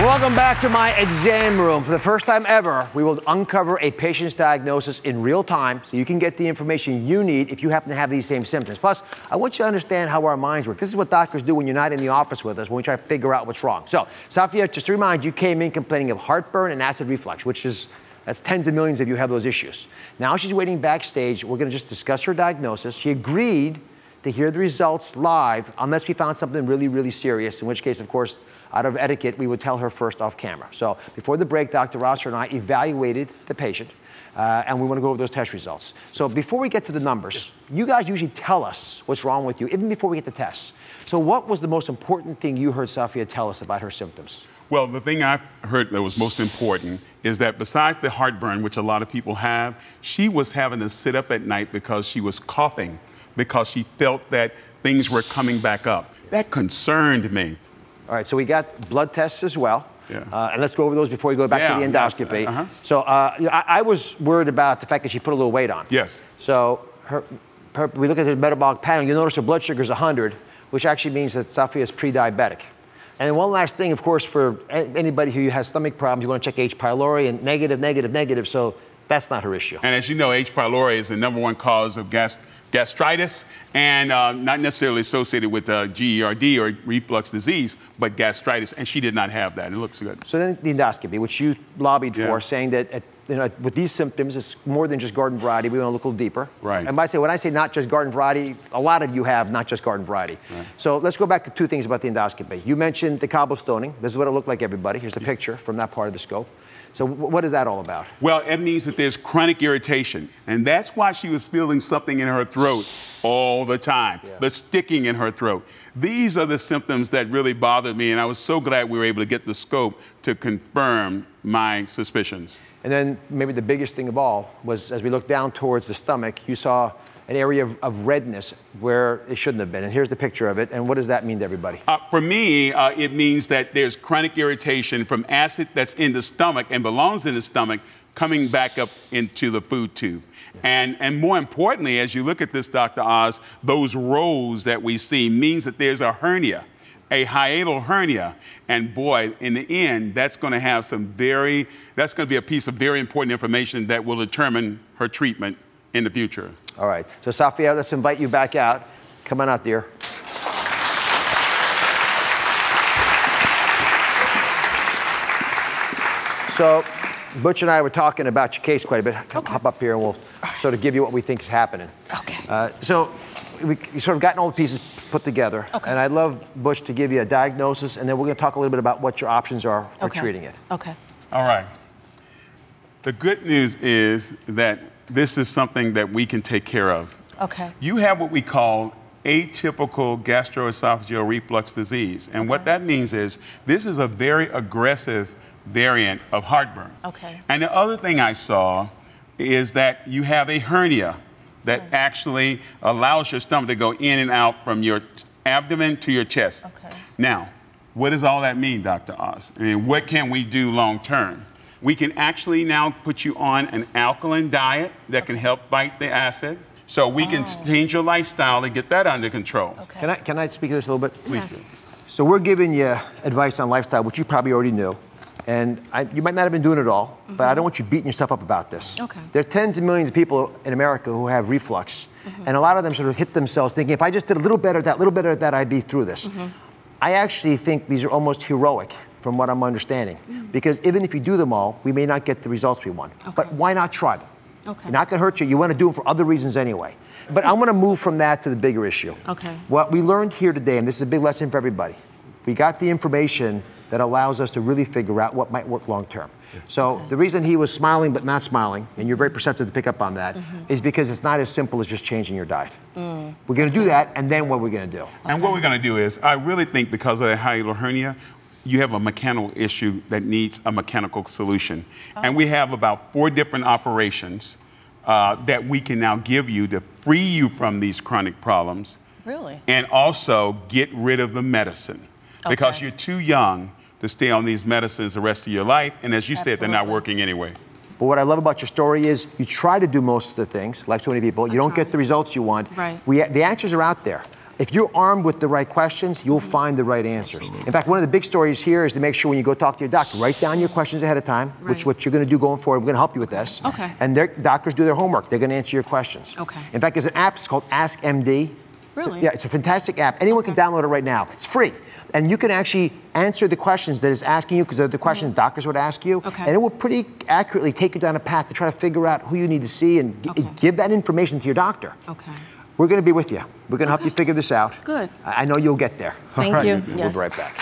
Welcome back to my exam room. For the first time ever, we will uncover a patient's diagnosis in real time so you can get the information you need if you happen to have these same symptoms. Plus, I want you to understand how our minds work. This is what doctors do when you're not in the office with us, when we try to figure out what's wrong. So, Safia, just to remind you, came in complaining of heartburn and acid reflux, that's tens of millions of you have those issues. Now she's waiting backstage. We're going to just discuss her diagnosis. She agreed to hear the results live unless we found something really, really serious, in which case, of course, out of etiquette, we would tell her first off camera. So before the break, Dr. Rosser and I evaluated the patient, and we want to go over those test results. So before we get to the numbers, you guys usually tell us what's wrong with you, even before we get the tests. So what was the most important thing you heard Safia tell us about her symptoms? Well, the thing I heard that was most important is that besides the heartburn, which a lot of people have, she was having to sit up at night because she was coughing, because she felt that things were coming back up. That concerned me. All right, so we got blood tests as well. Yeah. And let's go over those before we go back to the endoscopy. Yes. So I was worried about the fact that she put a little weight on. Yes. So we look at the metabolic panel, you'll notice her blood sugar is 100, which actually means that Safia is pre-diabetic. And one last thing, of course, for anybody who has stomach problems, you want to check H. pylori, and negative, negative, negative, so that's not her issue. And as you know, H. pylori is the #1 cause of gastritis, and not necessarily associated with GERD or reflux disease, but gastritis, and she did not have that. It looks good. So then the endoscopy, which you lobbied for, saying that with these symptoms, it's more than just garden variety. We want to look a little deeper. Right. And when I say not just garden variety, a lot of you have not just garden variety. Right. So let's go back to two things about the endoscopy. You mentioned the cobblestoning. This is what it looked like, everybody. Here's the picture from that part of the scope. So what is that all about? Well, it means that there's chronic irritation, and that's why she was feeling something in her throat all the time, the sticking in her throat. These are the symptoms that really bothered me, and I was so glad we were able to get the scope to confirm my suspicions. And then maybe the biggest thing of all was, as we looked down towards the stomach, you saw an area of redness where it shouldn't have been. And here's the picture of it. And what does that mean to everybody? For me, it means that there's chronic irritation from acid that's in the stomach and belongs in the stomach coming back up into the food tube. And more importantly, as you look at this, Dr. Oz, those rows that we see means that there's a hernia, a hiatal hernia. And boy, in the end, that's going to have that's going to be a piece of very important information that will determine her treatment in the future. All right. So, Safia, let's invite you back out. Come on out, dear. So, Butch and I were talking about your case quite a bit. Hop up here and we'll sort of give you what we think is happening. Okay. So, we sort of gotten all the pieces put together. Okay. And I'd love Butch to give you a diagnosis, and then we're going to talk a little bit about what your options are for treating it. Okay. All right. The good news is that this is something that we can take care of. Okay. You have what we call atypical gastroesophageal reflux disease. And what that means is this is a very aggressive variant of heartburn. Okay. And the other thing I saw is that you have a hernia that actually allows your stomach to go in and out from your abdomen to your chest. Okay. Now, what does all that mean, Dr. Oz? I mean, what can we do long term? We can actually now put you on an alkaline diet that can help fight the acid. So we can change your lifestyle to get that under control. Okay. Can I speak to this a little bit? Please do. So we're giving you advice on lifestyle, which you probably already knew. And you might not have been doing it all, but I don't want you beating yourself up about this. Okay. There are tens of millions of people in America who have reflux. And a lot of them sort of hit themselves thinking, if I just did a little better at that, I'd be through this. I actually think these are almost heroic from what I'm understanding. Because even if you do them all, we may not get the results we want. But why not try them? Okay. They're not gonna hurt you. You wanna do them for other reasons anyway. But I wanna move from that to the bigger issue. Okay. What we learned here today, and this is a big lesson for everybody, we got the information that allows us to really figure out what might work long term. So the reason he was smiling but not smiling, and you're very perceptive to pick up on that, is because it's not as simple as just changing your diet. We're gonna do that, and then what we're gonna do. And what we're gonna do is, I really think because of the hiatal hernia, you have a mechanical issue that needs a mechanical solution. And we have about 4 different operations that we can now give you to free you from these chronic problems. Really? And also get rid of the medicine. Because you're too young to stay on these medicines the rest of your life. And as you said, they're not working anyway. But what I love about your story is you try to do most of the things, like so many people. You don't get the results you want. Right. The answers are out there. If you're armed with the right questions, you'll find the right answers. In fact, one of the big stories here is to make sure when you go talk to your doctor, write down your questions ahead of time, which is what you're going to do going forward. We're going to help you with this. Okay. And doctors do their homework. They're going to answer your questions. Okay. In fact, there's an app, it's called Ask MD. Really? Yeah, it's a fantastic app. Anyone can download it right now. It's free. And you can actually answer the questions that it's asking you, because they're the questions doctors would ask you. Okay. And it will pretty accurately take you down a path to try to figure out who you need to see and give that information to your doctor. Okay. We're going to be with you. We're going to help you figure this out. Good. I know you'll get there. Thank you. We'll be right back.